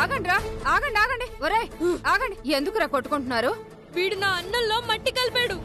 ఆగండి రా, ఆగండి ఆగండి, ఒరేయ్ ఆగండి. ఎందుకురా కొట్టుకుంటున్నారు? వీడు నా అన్నంలో మట్టి కలిపాడు.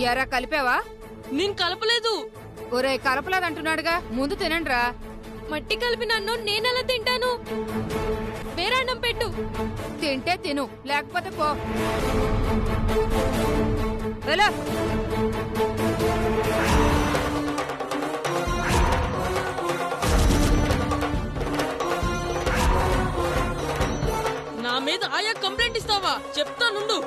ఎరా కలిపావా? నేను కలపలేదు. ఒరేయ్ కలపలేదంటున్నాడుగా, ముందు తినండి రా. మట్టి కలిపిన అన్నం నేనెలా తింటాను? వేరే అన్నం పెట్టు. తింటే తిను, లేకపోతే పో. ఎలా నా మీద ఆయా కంప్లైంట్ ఇస్తావా? చెప్తానుండు.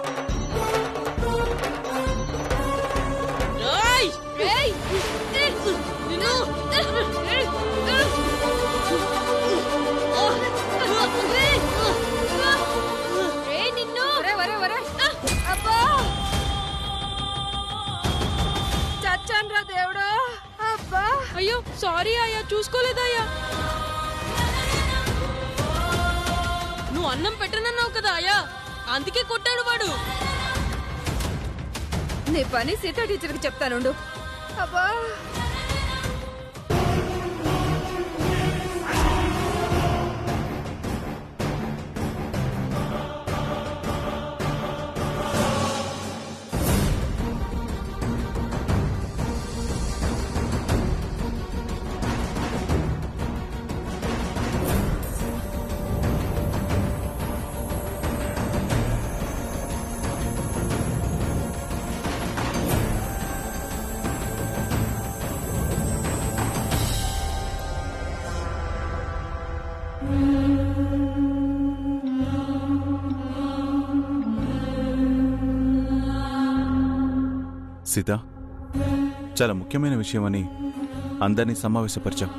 చచ్చాన్రా దేవుడా. అబ్బా అయ్యో సారీ ఆయా, చూసుకోలేదయ్యా. నువ్వు అన్నం పెట్టనన్నావు కదా ఆయా, అందుకే కొట్టాడు వాడు. నీ పని సీతా టీచర్కి చెప్తానుండు. అబ్బా సీత, చాలా ముఖ్యమైన విషయమని అందరినీ సమావేశపరిచాం.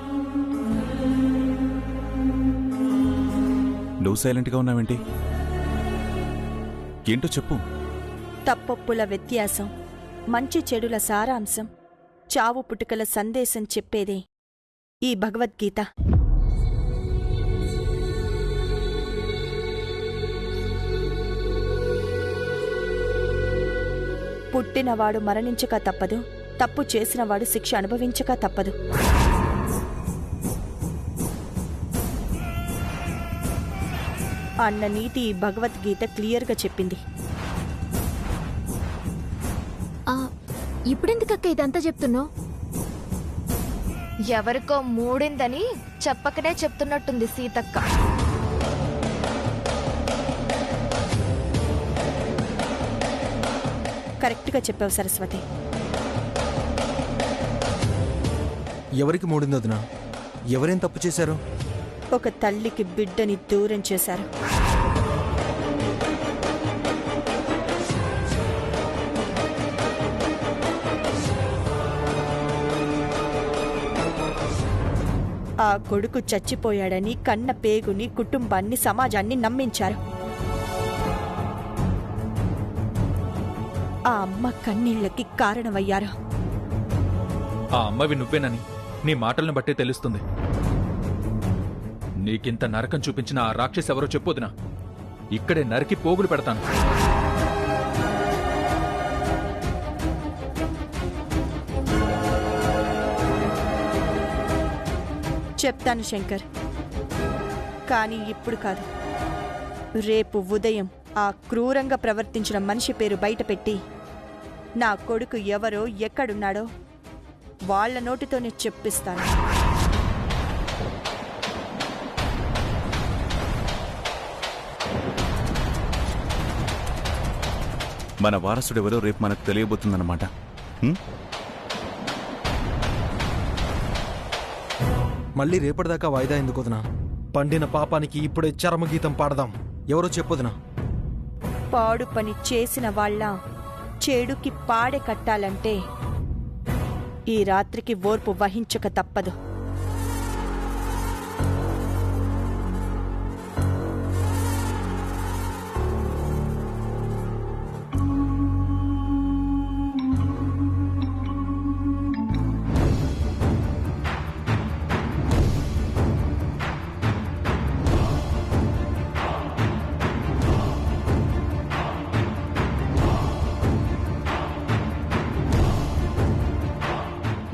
నువ్వు సైలెంట్గా ఉన్నావేంటి? ఏంటో చెప్పు. తప్పొప్పుల వ్యత్యాసం, మంచి చెడుల సారాంశం, చావు పుట్టుకల సందేశం చెప్పేదే ఈ భగవద్గీత. పుట్టినవాడు మరణించక తప్పదు, తప్పు చేసినవాడు శిక్ష అనుభవించక తప్పదు. అన్న నీతి ఈ భగవద్గీత క్లియర్గా చెప్పింది. ఇప్పుడెందుకక్క ఇదంతా చెప్తున్నావు? ఎవరికో మూడిందని చెప్పకనే చెప్తున్నట్టుంది సీతక్క. కరెక్ట్గా చెప్పావు సరస్వతి. ఎవరికి మూడిందొదినా? ఎవరేం తప్పు చేశారు? ఒక తల్లికి బిడ్డని దూరం చేశారు. ఆ కొడుకు చచ్చిపోయాడని కన్న పేగుని, కుటుంబాన్ని, సమాజాన్ని నమ్మించారు. ఆ అమ్మ కన్నీళ్లకి కారణమయ్యారు. ఆ అమ్మవి నువ్వేనని నీ మాటలను బట్టే తెలుస్తుంది. నీకింత నరకం చూపించిన ఆ రాక్షసి ఎవరో చెప్పొదినా? ఇక్కడే నరికి పోగులు పెడతాను. చెప్తాను శంకర్, కానీ ఇప్పుడు కాదు. రేపు ఉదయం ఆ క్రూరంగా ప్రవర్తించిన మనిషి పేరు బయటపెట్టి నా కొడుకు ఎవరో ఎక్కడున్నాడో వాళ్ల నోటితోనే చెప్పిస్తాను. మన వారసుడెవరో రేపు మనకు తెలియబోతుందన్నమాట. మళ్ళీ రేపటిదాకా వాయిదా ఎందుకుదనా? పండిన పాపానికి ఇప్పుడే చరమగీతం పాడదాం. ఎవరో చెప్పొదినా? పాడు పని చేసిన వాళ్ళ చెడుకి పాడె కట్టాలంటే ఈ రాత్రికి ఓర్పు వహించక తప్పదు.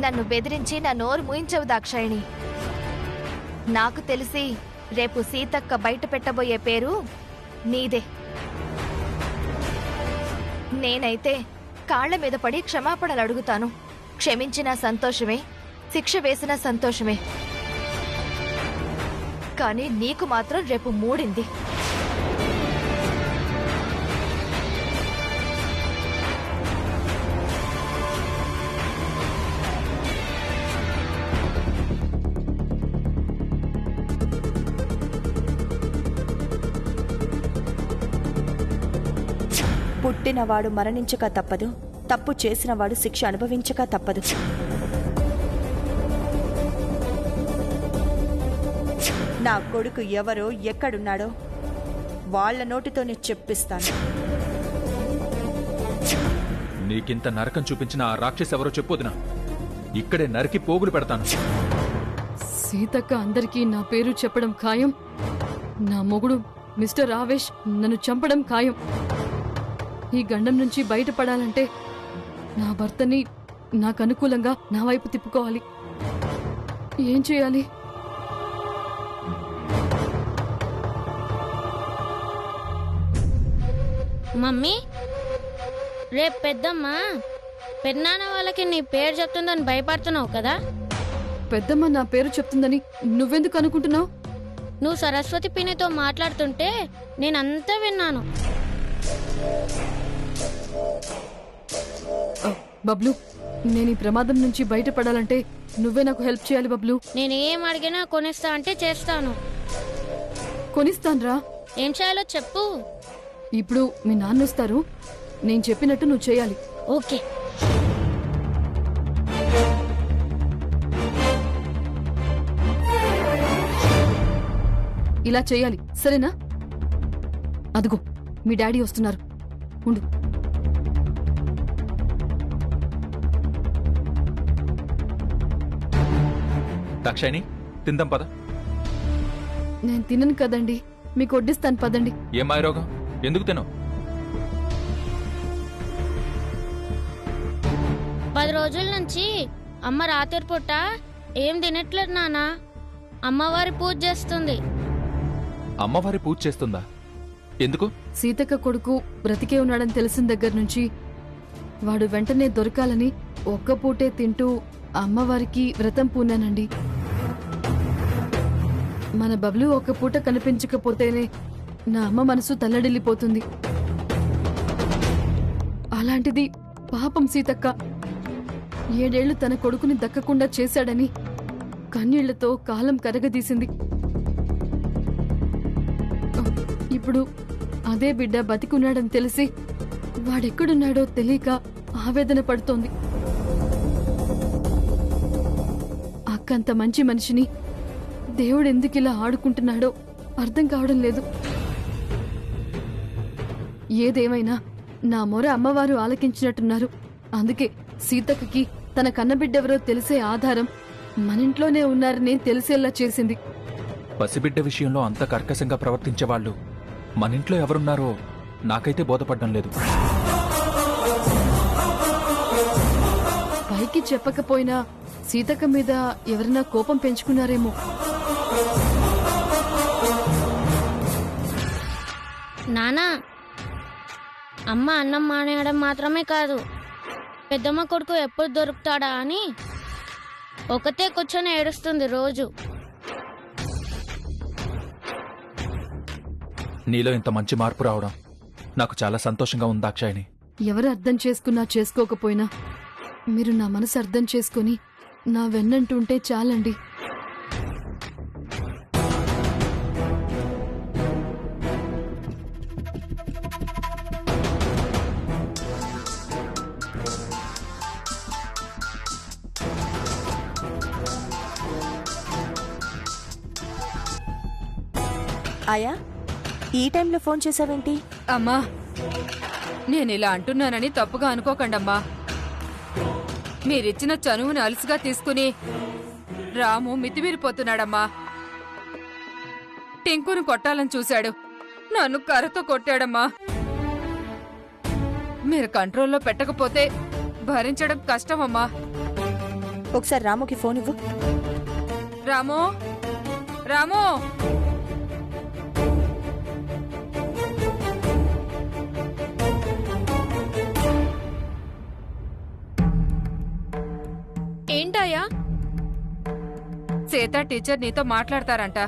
నన్ను బెదిరించి నా నోరు మూయించవు దాక్షాయిణి. నాకు తెలిసి రేపు సీతక్క బయట పెట్టబోయే పేరు నీదే. నేనైతే కాళ్ల మీద పడి క్షమాపణలు అడుగుతాను. క్షమించినా సంతోషమే, శిక్ష వేసినా సంతోషమే. కానీ నీకు మాత్రం రేపు మూడింది. పుట్టినవాడు మరణించక తప్పదు, తప్పు చేసినవాడు శిక్ష అనుభవించక తప్పదు. నా కొడుకు ఎవరో ఎక్కడున్నాడో వాళ్ళ నోటితోనే చెప్పిస్తాను. నీకింత నరకం చూపించిన ఆ రాక్షసి ఎవరో చెప్పొదినా. ఇక్కడే నరికి పోగులు పెడతాను. సీతక్క అందరికీ నా పేరు చెప్పడం ఖాయం. నా మొగుడు మిస్టర్ ఆవేష్ నన్ను చంపడం ఖాయం. ఈ గండం నుంచి బయటపడాలంటే నా భర్తని నాకు అనుకూలంగా నా వైపు తిప్పుకోవాలి. ఏం చేయాలి? మమ్మీ, రేపు పెద్దమ్మ పెద్దనాన్న వాళ్ళకి నీ పేరు చెప్తుందని భయపడుతున్నావు కదా? పెద్దమ్మ నా పేరు చెప్తుందని నువ్వెందుకు అనుకుంటున్నావు? నువ్వు సరస్వతి పిన్నితో మాట్లాడుతుంటే నేనంతా విన్నాను. బబ్లు, నేను ఈ ప్రమాదం నుంచి బయటపడాలంటే నువ్వే నాకు హెల్ప్ చేయాలి బబ్లు. నేనేం అడిగినా కొనిస్తా అంటే చేస్తాను. కొనిస్తాన్రా. ఏం చేయాలో చెప్పు. ఇప్పుడు మీ నాన్న వస్తారు, నేను చెప్పినట్టు నువ్వు చేయాలి. ఓకే. ఇలా చేయాలి, సరేనా? అదిగో మీ డాడీ వస్తున్నారు, ఉండు. దాక్షాయిని, తిందాం పద. నేను తినను కదండి, మీకు వడ్డిస్తాను పదండి. ఏం మాయరోగం? ఎందుకు తినవు? 10 రోజుల నుంచి అమ్మ రాత్రి పూట ఏం తినట్లేదు నానా. అమ్మవారి పూజ చేస్తుంది. అమ్మవారి పూజ చేస్తుందా? ఎందుకు? సీతక్క కొడుకు బ్రతికే ఉన్నాడని తెలిసిన దగ్గర నుంచి వాడు వెంటనే దొరకాలని ఒక్క పూటే తింటూ అమ్మవారికి వ్రతం పూనానండి. మన బబ్లు ఒక్క పూట కనిపించకపోతేనే నా అమ్మ మనసు తల్లడిల్లిపోతుంది. అలాంటిది పాపం సీతక్క 7 ఏళ్లు తన కొడుకుని దక్కకుండా చేశాడని కన్నీళ్లతో కాలం కరగదీసింది. ఇప్పుడు అదే బిడ్డ బతికున్నాడని తెలిసి వాడెక్కడున్నాడో తెలియక ఆవేదన పడుతోంది. అక్కంత మంచి మనిషిని దేవుడెందుకిలా ఆడుకుంటున్నాడో అర్థం కావడం లేదు. ఏదేమైనా నా మొర అమ్మవారు ఆలకించినట్టున్నారు. అందుకే సీతక్కకి తన కన్నబిడ్డెవరో తెలిసే ఆధారం మనింట్లోనే ఉన్నారని తెలిసేలా చేసింది. పసిబిడ్డ విషయంలో అంత కర్కశంగా ప్రవర్తించేవాళ్లు మనింట్లో ఎవరున్నారో నాకైతే బోధపడ్డం లేదు. పైకి చెప్పకపోయినా సీతక్క మీద ఎవరైనా కోపం పెంచుకున్నారేమో. నానా, అమ్మ అన్నం మానేయడం మాత్రమే కాదు, పెద్దమ్మ కొడుకు ఎప్పుడు దొరుకుతాడా అని ఒకతే కూర్చొని ఏడుస్తుంది రోజు. నీలో ఇంత మంచి మార్పు రావడం నాకు చాలా సంతోషంగా ఉంది దాక్షాయిని. ఎవరు అర్థం చేసుకున్నా చేసుకోకపోయినా మీరు నా మనసు అర్థం చేసుకుని నా వెన్నంటుంటే చాలండి. ఆయా, ఈ టైంలో ఫోన్ చేసావేంటి? అమ్మా, నేనిలా అంటున్నానని తప్పుగా అనుకోకండమ్మా. మీరిచ్చిన చనువుని అలసిగా తీసుకుని రాము మితిమీరిపోతున్నాడమ్మా. టింకును కొట్టాలని చూశాడు, నన్ను కర్రతో కొట్టాడమ్మా. మీరు కంట్రోల్లో పెట్టకపోతే భరించడం కష్టమమ్మా. ఒకసారి రాముకి ఫోన్ ఇవ్వు. రాము, రాము, శ్వేత టీచర్ నీతో మాట్లాడతారంట.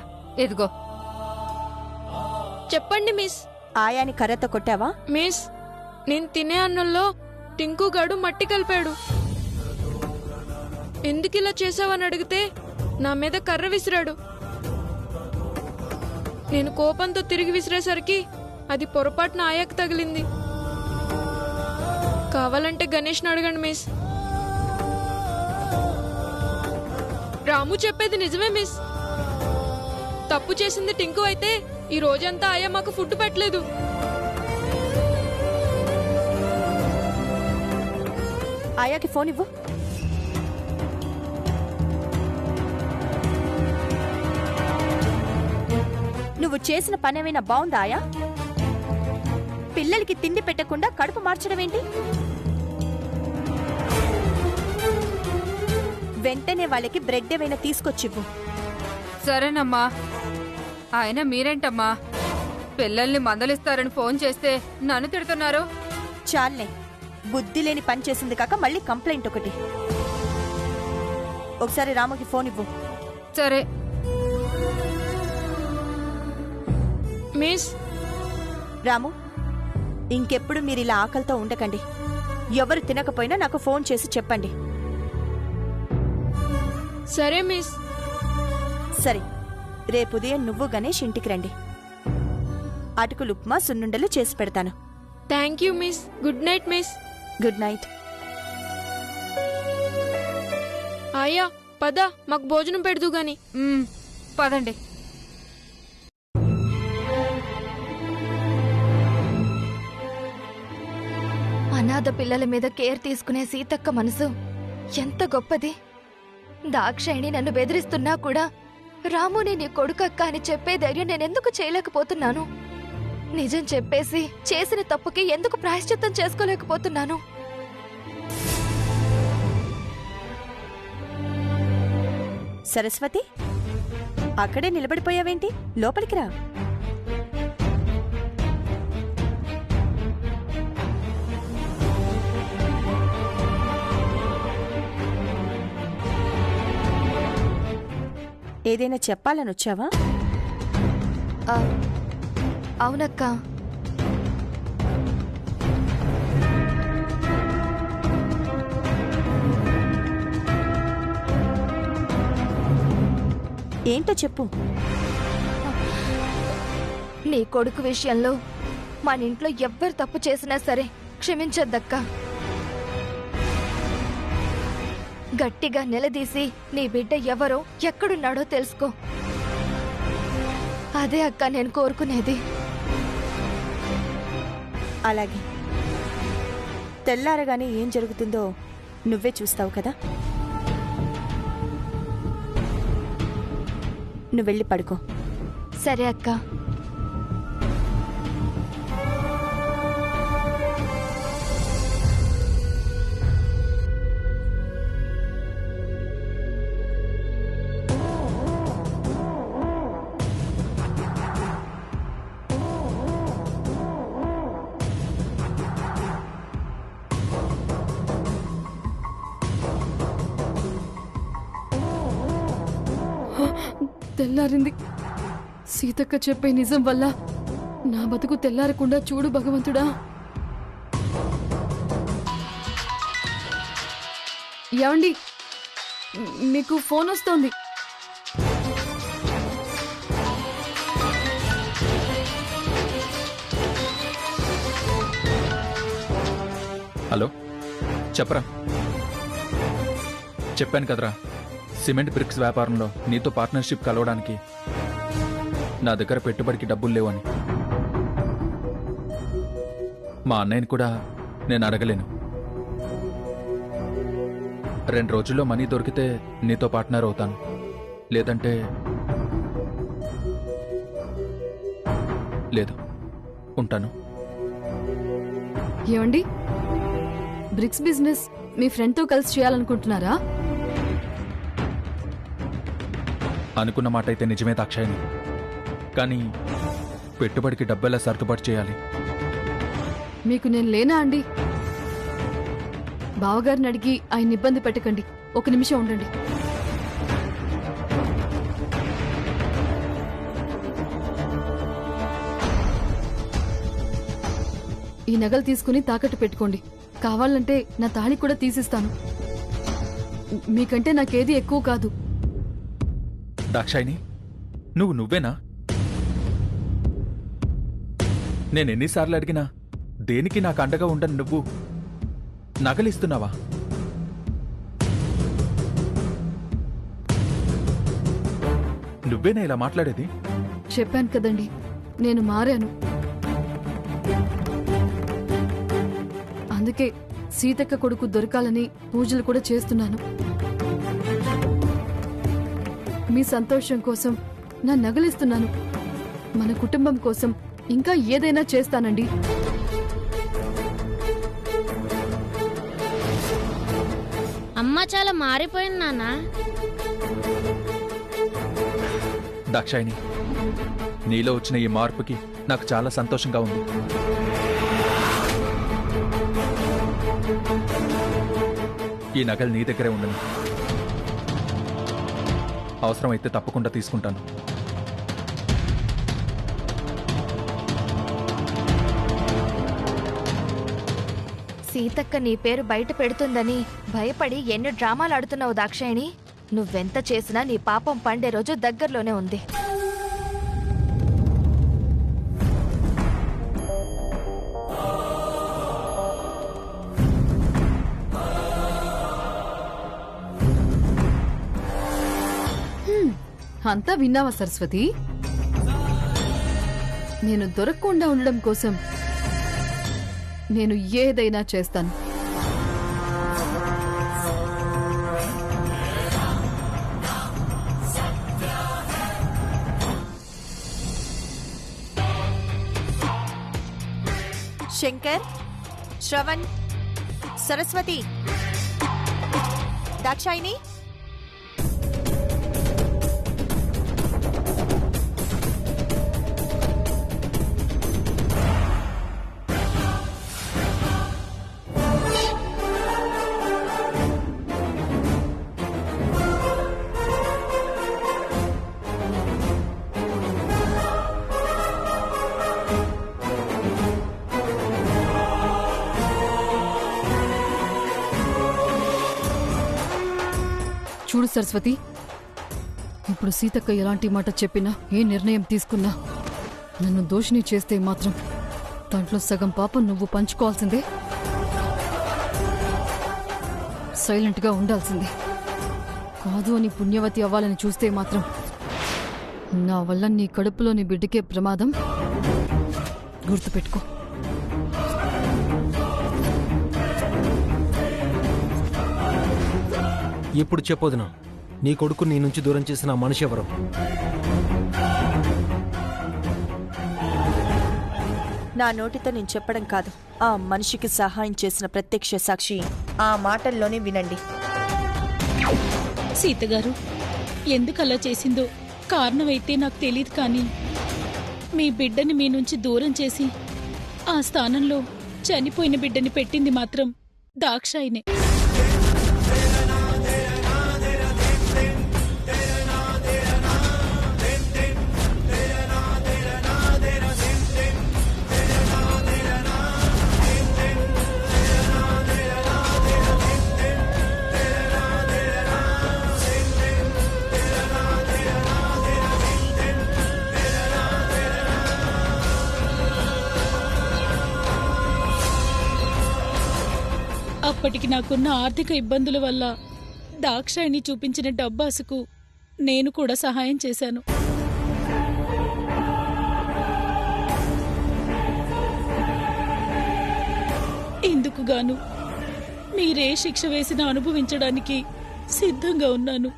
ఇదిగో. చెప్పండి మిస్. ఆయాని కర్రతో కొట్టావా? మిస్, నేను తినే అన్నంలో టింకుగాడు మట్టి కలిపాడు. ఎందుకిలా చేసావని అడిగితే నా మీద కర్ర విసిరాడు. నేను కోపంతో తిరిగి విసిరేసరికి అది పొరపాటున ఆయాకు తగిలింది. కావాలంటే గణేష్ని అడగండి మిస్. రాము చెప్పేది నిజమే మిస్. తప్పు చేసింది టింకు అయితే ఈ రోజంతా ఆయా మాకు ఫుడ్ పెట్టలేదు. ఆయాకి ఫోన్ ఇవ్వు. నువ్వు చేసిన పనేమైనా బావుందా ఆయా? పిల్లలకి తిండి పెట్టకుండా కడుపు మార్చడం ఏంటి? వెంటనే వాళ్ళకి బ్రెడ్ ఏమైనా తీసుకొచ్చివ్వు. సరేనమ్మా. ఆయన మీరేంటమ్మా పిల్లల్ని మందలిస్తారని ఫోన్ చేస్తే నన్ను తిడుతున్నారు? చాలే, బుద్ధి లేని పని చేసింది కాక మళ్ళీ కంప్లైంట్ ఒకటి. ఒకసారి రాముకి ఫోన్ ఇవ్వు. సరే. మిస్. రాము, ఇంకెప్పుడు మీరు ఇలా ఆకలితో ఉండకండి. ఎవరు తినకపోయినా నాకు ఫోన్ చేసి చెప్పండి. సరే మిస్. సరే, రేపు ఉదయం నువ్వు గణేష్ ఇంటికి రండి. అటుకులు ఉప్మా సున్నుండలు చేసి పెడతాను. Thank you miss. Good night miss. Good night. ఆయా పద, మాకు భోజనం పెడదు గాని. పదండి. అనాథ పిల్లల మీద కేర్ తీసుకునే సీతక్క మనసు ఎంత గొప్పది. దాక్షాయిని నన్ను బెదిరిస్తున్నా కూడా రాముని నీ కొడుకక్క అని చెప్పే ధైర్యం నేనెందుకు చేయలేకపోతున్నాను? నిజం చెప్పేసి చేసిన తప్పుకి ఎందుకు ప్రాయశ్చిత్తం చేసుకోలేకపోతున్నాను? సరస్వతి, అక్కడే నిలబడిపోయావేంటి? లోపలికి రా. ఏదైనా చెప్పాలని వచ్చావా? అవునక్క. ఏంటో చెప్పు. నీ కొడుకు విషయంలో మన ఇంట్లో ఎవ్వరు తప్పు చేసినా సరే క్షమించద్దక్క. గట్టిగా నిలదీసి నీ బిడ్డ ఎవరో ఎక్కడున్నాడో తెలుసుకో. అదే అక్క నేను కోరుకునేది. అలాగే. తెల్లారగానే ఏం జరుగుతుందో నువ్వే చూస్తావు కదా. నువ్వు వెళ్ళి పడుకో. సరే అక్క. తెల్లారింది. సీతక్క చెప్పే నిజం వల్ల నా బతుకు తెల్లారకుండా చూడు భగవంతుడా. ఏమండి, మీకు ఫోన్ వస్తోంది. హలో, చెప్పరా. చెప్పాను కదరా, సిమెంట్ బ్రిక్స్ వ్యాపారంలో నీతో పార్ట్నర్షిప్ కలవడానికి నా దగ్గర పెట్టుబడికి డబ్బులు లేవని. మా అన్నయ్యని కూడా నేను అడగలేను. 2 రోజుల్లో మనీ దొరికితే నీతో పార్ట్నర్ అవుతాను, లేదంటే లేదు, ఉంటాను. ఏమండి, బ్రిక్స్ బిజినెస్ మీ ఫ్రెండ్తో కలిసి చేయాలనుకుంటున్నారా? అనుకున్న మాట అయితే నిజమే దాక్షాయిని, కానీ పెట్టుబడికి డబ్బెలా సర్దుబాటు చేయాలి? మీకు నేను లేనా అండి? బావగారిని అడిగి ఆయన ఇబ్బంది పెట్టకండి. 1 నిమిషం ఉండండి. ఈ నగలు తీసుకుని తాకట్టు పెట్టుకోండి. కావాలంటే నా తాళి కూడా తీసిస్తాను. మీకంటే నాకేది ఎక్కువ కాదు. దాక్షాయిని, నువ్వేనా? నేనెన్నిసార్లు అడిగినా దేనికి నాకు అండగా ఉండను నువ్వు నగలిస్తున్నావా? నువ్వేనా ఇలా మాట్లాడేది? చెప్పాను కదండి, నేను మారాను. అందుకే సీతక్క కొడుకు దొరకాలని పూజలు కూడా చేస్తున్నాను. మీ సంతోషం కోసం నా నగలిస్తున్నాను. మన కుటుంబం కోసం ఇంకా ఏదైనా చేస్తానండి. అమ్మ చాలా మారిపోయింది నాన్న. దాక్షాయిని, నీలో వచ్చిన ఈ మార్పుకి నాకు చాలా సంతోషంగా ఉంది. ఈ నగలు నీ దగ్గరే ఉండని. అవసరమైతే తప్పకుండా తీసుకుంటాను. సీతక్క నీ పేరు బయట పెడుతుందని భయపడి ఎన్ని డ్రామాలు ఆడుతున్నావు దాక్షాయిని. నువ్వెంత చేసినా నీ పాపం పండే రోజు దగ్గరలోనే ఉంది. అంతా విన్నావా సరస్వతి? నేను దొరకకుండా ఉండడం కోసం నేను ఏదైనా చేస్తాను. శంకర్, శ్రవణ్, సరస్వతి, దాక్షాయిని, చూడు సరస్వతి, ఇప్పుడు సీతక్క ఎలాంటి మాట చెప్పినా, ఏ నిర్ణయం తీసుకున్నా నన్ను దోషిని చేస్తే మాత్రం దాంట్లో సగం పాపం నువ్వు పంచుకోవాల్సిందే. సైలెంట్గా ఉండాల్సిందే. కాదు అని పుణ్యవతి అవ్వాలని చూస్తే మాత్రం నా వల్ల నీ కడుపులోని బిడ్డకే ప్రమాదం. గుర్తుపెట్టుకో. ఇప్పుడు చెప్పొదినా, నీ కొడుకు నీ నుంచి దూరం చేసిన ఆ మనిషి ఎవరు? నా నోటితో నేను చెప్పడం కాదు, ఆ మనిషికి సహాయం చేసిన ప్రత్యక్ష సాక్షి ఆ మాటల్లోనే వినండి. సీతగారు ఎందుకలా చేసిందో కారణమైతే నాకు తెలియదు, కానీ మీ బిడ్డని మీ నుంచి దూరం చేసి ఆ స్థానంలో చనిపోయిన బిడ్డని పెట్టింది మాత్రం దాక్షాయినే. అప్పటికి నాకున్న ఆర్థిక ఇబ్బందుల వల్ల దాక్షాయిని చూపించిన డబ్బాసుకు నేను కూడా సహాయం చేశాను. ఇందుకుగాను మీరే శిక్ష వేసినా అనుభవించడానికి సిద్ధంగా ఉన్నాను.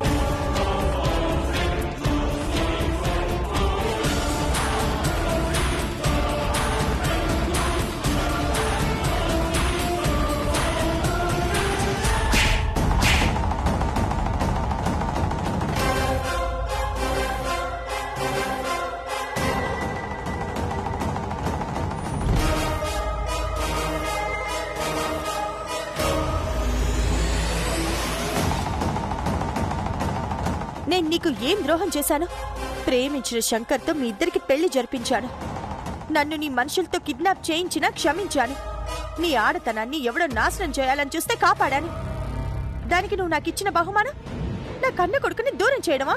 నేను నీకు ఏం ద్రోహం చేశాను? ప్రేమించిన శంకర్తో మీ ఇద్దరికి పెళ్లి జరిపించాను. నన్ను నీ మనుషులతో కిడ్నాప్ చేయించినా క్షమించాను. నీ ఆడతనాన్ని ఎవడో నాశనం చేయాలని చూస్తే కాపాడాను. దానికి నువ్వు నాకిచ్చిన బహుమానం నా కన్న కొడుకుని దూరం చేయడమా?